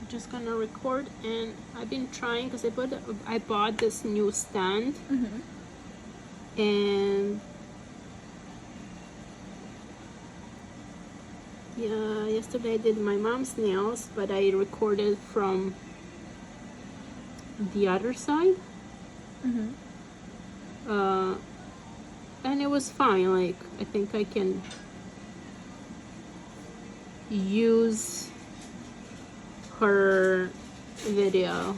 I'm just gonna record, and I've been trying because I bought this new stand, and yeah, yesterday I did my mom's nails, but I recorded from the other side, and it was fine. Like, I think I can use her video.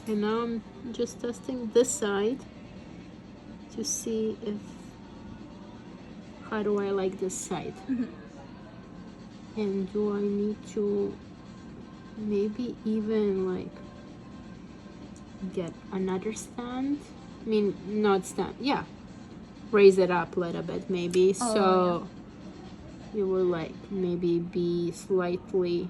And now I'm just testing this side to see if how do I like this side, and do I need to maybe even like get another stand? I mean, not stand, yeah, raise it up a little bit maybe, so it will like maybe be slightly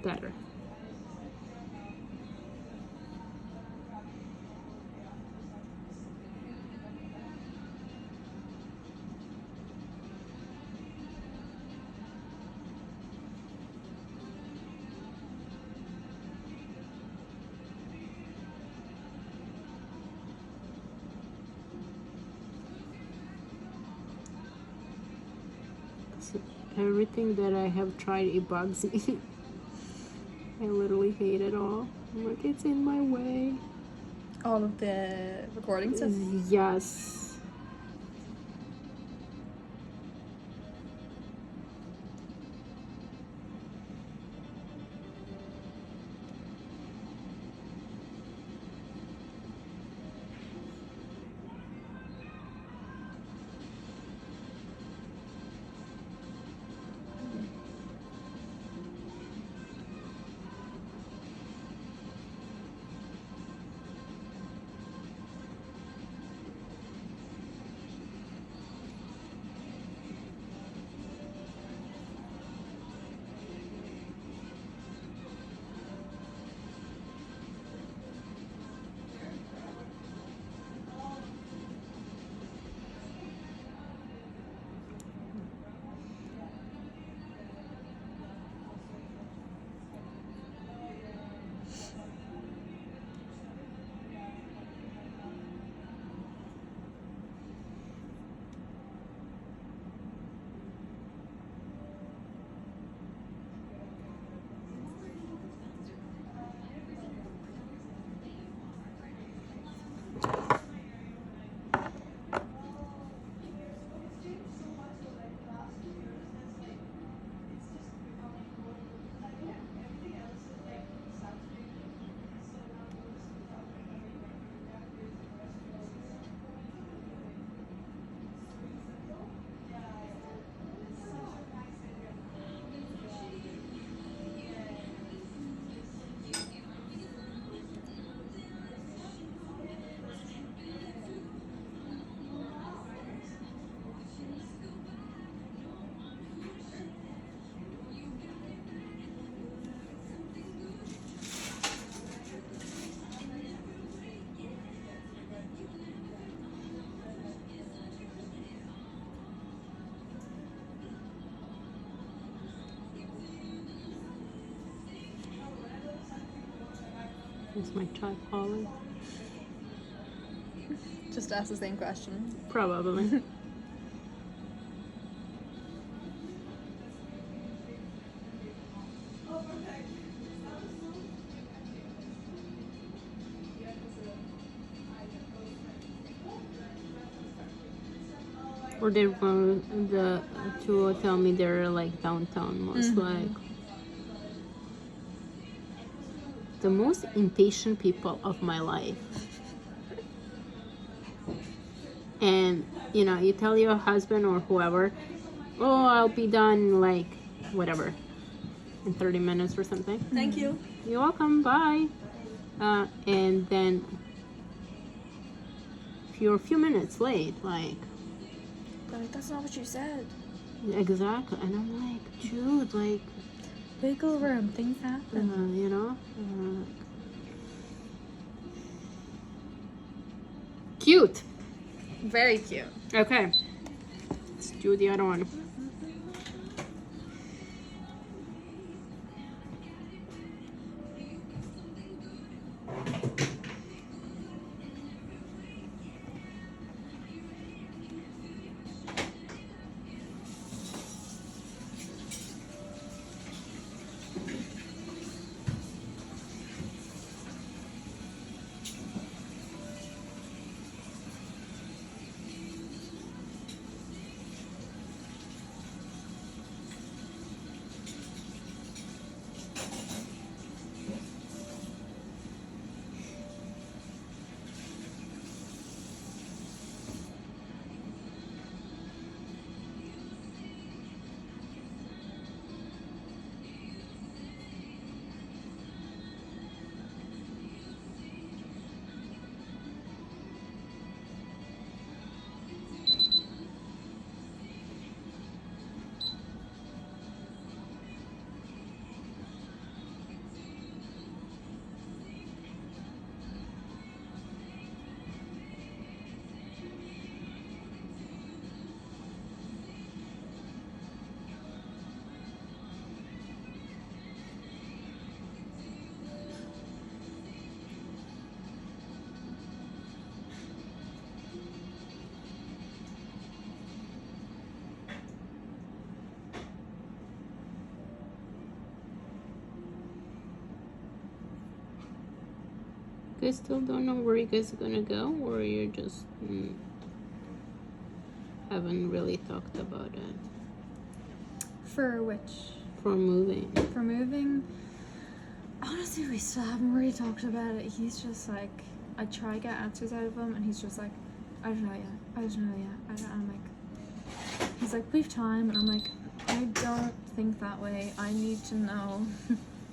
better. Everything that I have tried, it bugs me. I literally hate it all. I'm like, it's in my way. All of the recording stuff? Yes. Is my child calling? Just ask the same question. Probably. Or they're going to tell me they're like downtown, most like the most impatient people of my life. And you know, you tell your husband or whoever, oh, I'll be done like whatever in 30 minutes or something. Thank you. You're welcome, bye. And then if you're a few minutes late, like, That's not what you said. exactly. And I'm like, dude, like, Wiggle room. Things happen. you know, Cute. Very cute. Okay. Let's do the other one. You guys still don't know where you guys are gonna go, or you're just haven't really talked about it For which? for moving? For moving? Honestly, we still haven't really talked about it. He's just like, I try to get answers out of him, and he's just like, I don't know yet. I don't know yet. I'm like, he's like, we've time, and I'm like, I don't think that way. I need to know.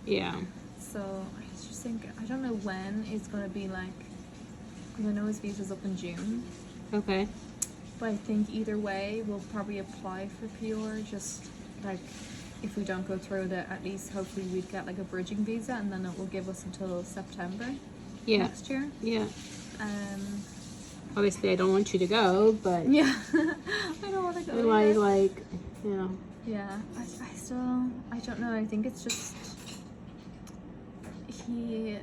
Yeah. So I just think, I don't know when it's gonna be like, because I know his visa's up in June, Okay. but I think either way we'll probably apply for PR. Just like, if we don't go through that, at least hopefully we'd get like a bridging visa, and then it will give us until September Yeah. next year. Yeah. Um, Obviously, I don't want you to go, but yeah, I don't want to go. either. like, you know. Yeah, I still, I don't know. I think it's just he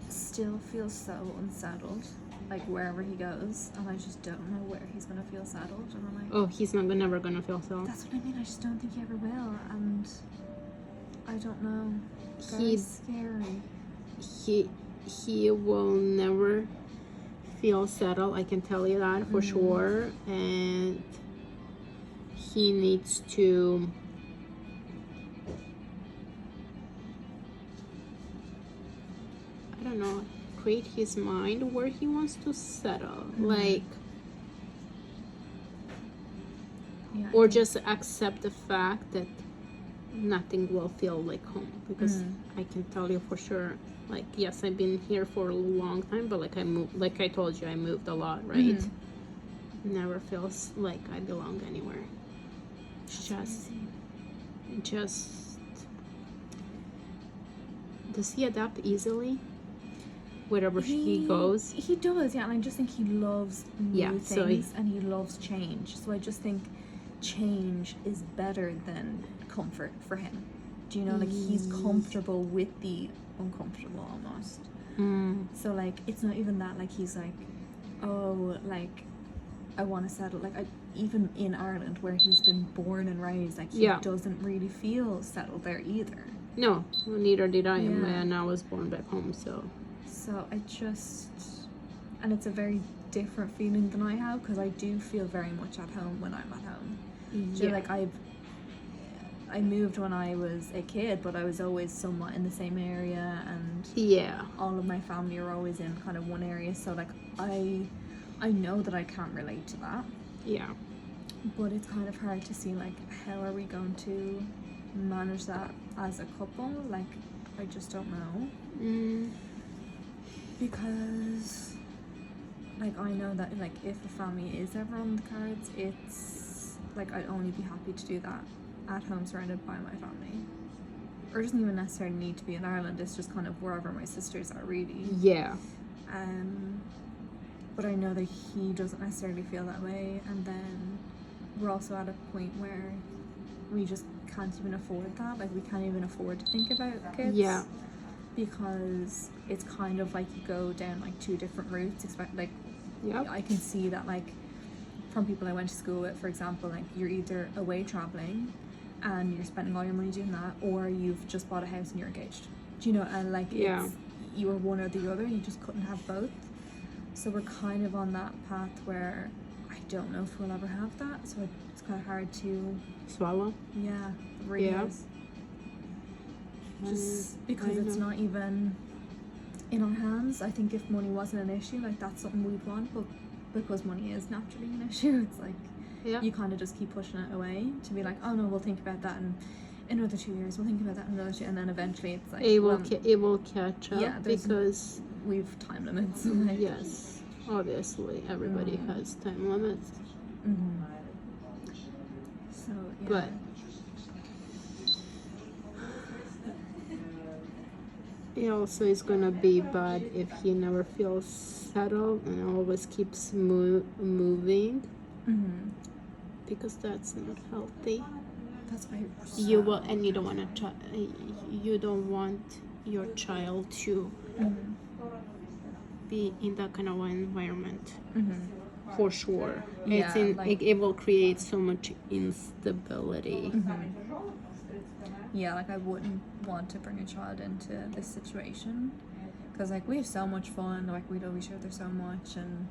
still feels so unsettled, like wherever he goes, and I just don't know where he's gonna feel settled. And I'm like, Oh, he's never gonna feel so. that's what I mean. I just don't think he ever will, and I don't know. Very He- scary. He will never feel settled. I can tell you that for sure. And he needs to. I don't know. Create his mind where he wants to settle, like, Yeah, I or think- just accept the fact that nothing will feel like home. Because I can tell you for sure, like, yes, I've been here for a long time, but like I moved, like I told you, I moved a lot, right? Never feels like I belong anywhere. Just does he adapt easily wherever he goes? He does, yeah, and I just think he loves new Yeah, so things, and he loves change. So I just think change is better than comfort for him. Do you know, like, he's comfortable with the uncomfortable almost. So like, it's not even that, like, he's like, oh, like, I want to settle. Like, even in Ireland where he's been born and raised, like, he Yeah. doesn't really feel settled there either. No, neither did I. Yeah. And I was born back home, so So I just, and it's a very different feeling than I have, because I do feel very much at home when I'm at home. Do you know, like, I moved when I was a kid, but I was always somewhat in the same area, and yeah, all of my family are always in kind of one area. So like, I know that I can't relate to that, yeah. but it's kind of hard to see, like, how are we going to manage that as a couple? Like, I just don't know. Because, like, I know that, like, if a family is ever on the cards, it's, like, I'd only be happy to do that at home, surrounded by my family. Or it doesn't even necessarily need to be in Ireland, it's just kind of wherever my sisters are, really. Yeah. but I know that he doesn't necessarily feel that way. And then we're also at a point where we just can't even afford that. Like, we can't even afford to think about kids. Yeah. Because it's kind of like you go down like two different routes. Like, Yep. I can see that, like, from people I went to school with, for example, like, you're either away traveling and you're spending all your money doing that, or you've just bought a house and you're engaged. Do you know? And like, Yeah. it's, you were one or the other. You just couldn't have both. So we're kind of on that path where I don't know if we'll ever have that. So it's kind of hard to Swallow. Yeah, it really Yeah. is. Just I because it's know. not even in our hands. I think if money wasn't an issue, like, that's something we'd want, but because money is naturally an issue, it's like Yeah. you kind of just keep pushing it away to be like, oh no, we'll think about that in another 2 years, we'll think about that in another 2, and then eventually it's like, It will well, it will catch up, yeah, there's- because we've time limits. Like, yes, obviously everybody has time limits. mhm. So yeah. But it also is gonna be bad if he never feels settled and always keeps moving, Mhm. because that's not healthy. That's why You will, and you don't want to. You don't want your child to Mhm. be in that kind of environment, Mhm. for sure. Yeah, like- it will create so much instability. Yeah, like, I wouldn't want to bring a child into this situation, because like, we have so much fun, like, we love each other so much, and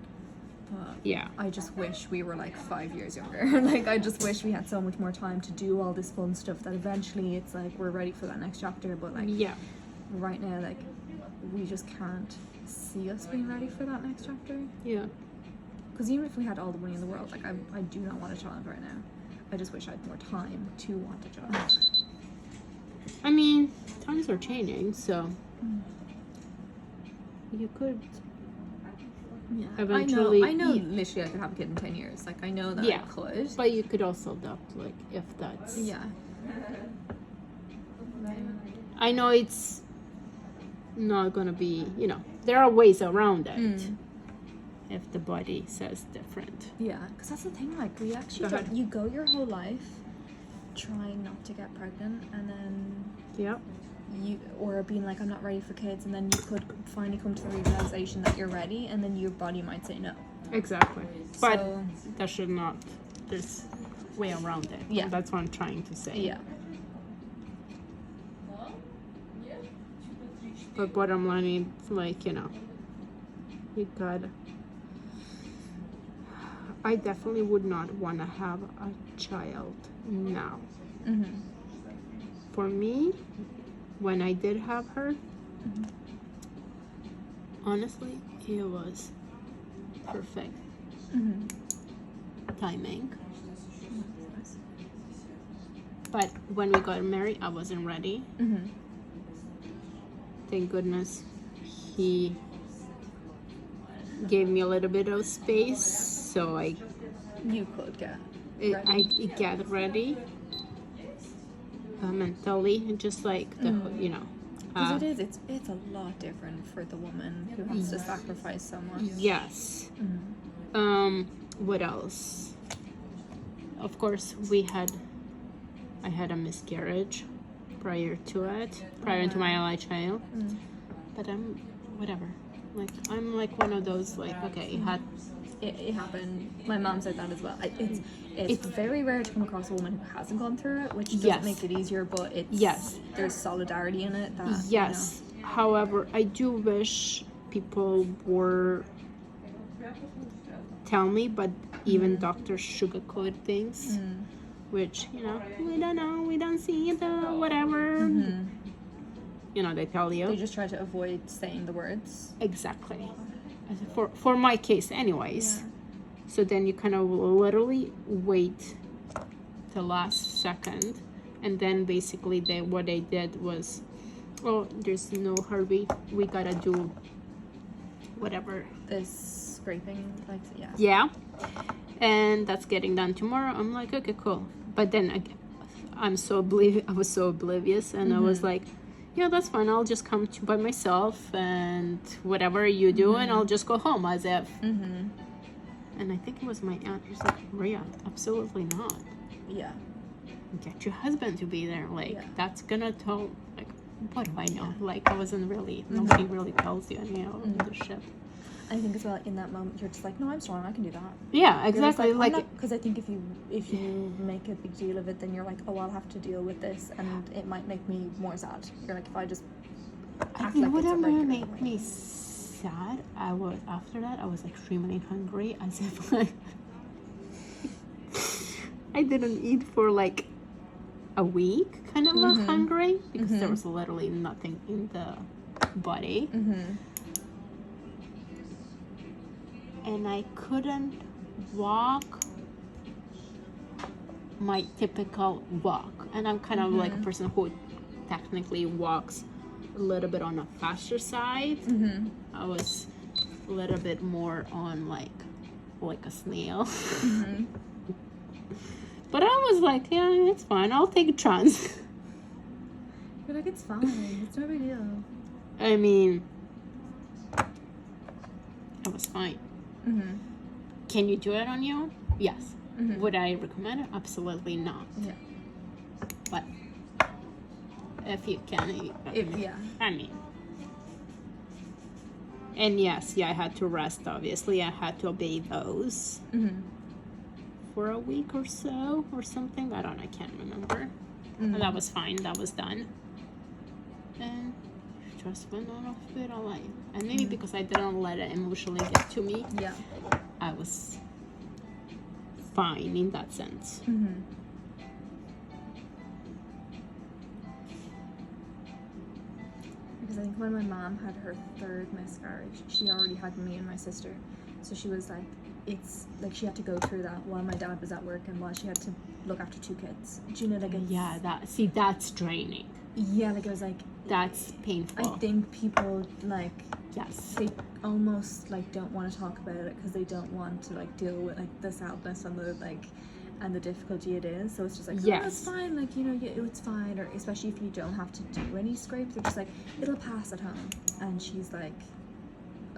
but Yeah. I just wish we were like 5 years younger. Like, I just wish we had so much more time to do all this fun stuff that eventually it's like we're ready for that next chapter. But like, Yeah. right now, like, we just can't see us being ready for that next chapter. Yeah. Because even if we had all the money in the world, like, I do not want a child right now. I just wish I had more time to want a child. I mean, times are changing, so you could. Yeah, Eventually- I know literally I could have a kid in 10 years. Like, I know that Yeah. I could. But you could also adopt, like, if that's. Yeah. I know it's not gonna be. There are ways around it. Mm. If the body says different. Yeah, because that's the thing. Like, we actually Go ahead. you go your whole life trying not to get pregnant, and then Yep. or being like, I'm not ready for kids, and then you could finally come to the realization that you're ready, and then your body might say no. Exactly. But So- that should not. There's way around it. Yeah. That's what I'm trying to say. Yeah. But bottom line is, like, you gotta. I definitely would not want to have a child now. Mm-hmm. For me, when I did have her, honestly, it was perfect Mm-hmm. timing. But when we got married, I wasn't ready. Mm-hmm. Thank goodness he gave me a little bit of space, so You could get I get ready mentally, and just like the because it's a lot different for the woman who has to sacrifice so much. yes. Mm-hmm. What else? Of course, I had a miscarriage prior to my LI child, but I'm whatever. Like, I'm like one of those, like, okay, It happened. My mom said that as well. It's very rare to come across a woman who hasn't gone through it, which doesn't Yes. make it easier, but there's solidarity in it. That, yes. However, I do wish people were tell me, but even doctors sugarcoat things, which we don't know, we don't see the whatever. They tell you They just try to avoid saying the words. exactly. For my case, anyways. So then you kind of literally wait the last second, and then basically what they did was, oh, there's no hurry, we gotta do whatever. This scraping, like, yeah. Yeah, and that's getting done tomorrow. I'm like, okay, cool. But then I was so oblivious, and I was like, yeah, that's fine. I'll just come to by myself and whatever you do, and I'll just go home as if. Mm-hmm. And I think it was my aunt who's like, Rhea, absolutely not. Yeah. Get your husband to be there. Like, Yeah. that's gonna tell, like, what do I know? Like, I wasn't really, nobody really tells you any of the shit. I think as well in that moment you're just like, no, I'm strong, I can do that. Yeah, exactly. Like, because I think if you make a big deal of it, then you're like, oh, I'll have to deal with this, and it might make me more sad. You're like, if I just I act think like it's a whatever regular made thing. me sad, after that, I was extremely hungry, as if like, I didn't eat for like a week, kind of hungry, because there was literally nothing in the body. Mm-hmm. And I couldn't walk my typical walk. And I'm kind of like a person who technically walks a little bit on a faster side. Mm-hmm. I was a little bit more on like a snail. Mm-hmm. But I was like, yeah, it's fine. I'll take a chance. You're like, it's fine. It's no big deal. I mean, I was fine. Mm-hmm. Can you do it on you? Yes. Mm-hmm. Would I recommend it? Absolutely not. Yeah. But if you can, Yeah. I mean. And yes, yeah, I had to rest, obviously. I had to obey those Mm-hmm. for a week or so or something. I don't know, I can't remember. And that was fine. That was done. And just went on a bit of life. And maybe because I didn't let it emotionally get to me, Yeah. I was fine in that sense. Mm-hmm. Because I think when my mom had her third miscarriage, she already had me and my sister. So she was like, it's like she had to go through that while my dad was at work and while she had to look after two kids. Do you know, like, it's, Yeah, that's draining. yeah, like it was like, That's painful. I think people like Yes. they almost like don't want to talk about it because they don't want to like deal with like the sadness and the like and the difficulty it is. So it's just like, Yes. oh, it's fine, like, you know, it's fine. Or especially if you don't have to do any scrapes, they're just like, it'll pass at home. And she's like,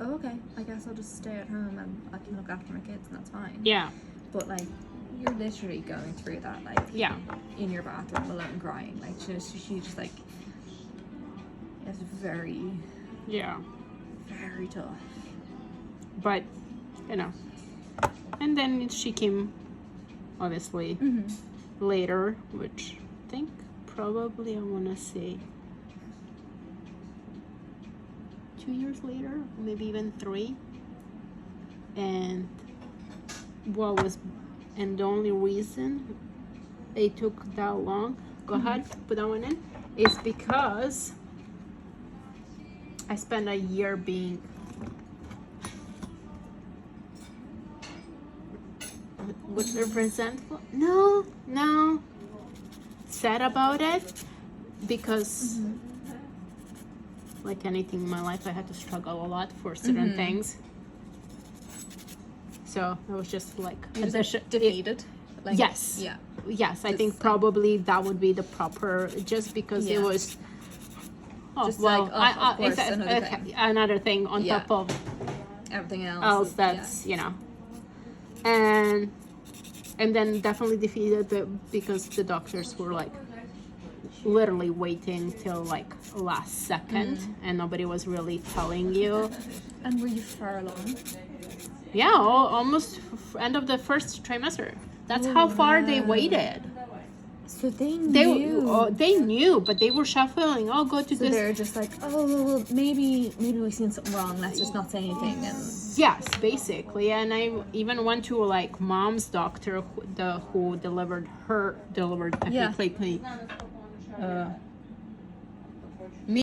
oh, okay, I guess I'll just stay at home and I can look after my kids and that's fine. Yeah. But like, you're literally going through that, like, Yeah. in your bathroom alone crying. Like, she just like, it's very, Yeah. very tough. But, you know. And then she came, obviously, later, which I think probably I want to say 2 years later, maybe even 3. And and the only reason it took that long, go ahead, put that one in, is because I spent a year being resentful. No, sad about it, because like anything in my life, I had to struggle a lot for certain things. So it was just like Defeated. Like, yes. Yeah. Yes, I Just think like- probably that would be the proper, just because it Yeah. was. Oh, Just well, like, of course, another thing. another thing on Yeah. top of Everything else. else that's, you know. And then definitely defeated because the doctors were like literally waiting till like last second and nobody was really telling you. And were you far along? Yeah, almost end of the first trimester. That's how far they waited. So they They knew. they knew, but they were shuffling. Oh, go to So this. they're just like, oh, well, maybe we've seen something wrong. Let's just not say anything. And Yes, basically. And I even went to like mom's doctor who delivered Yeah. technically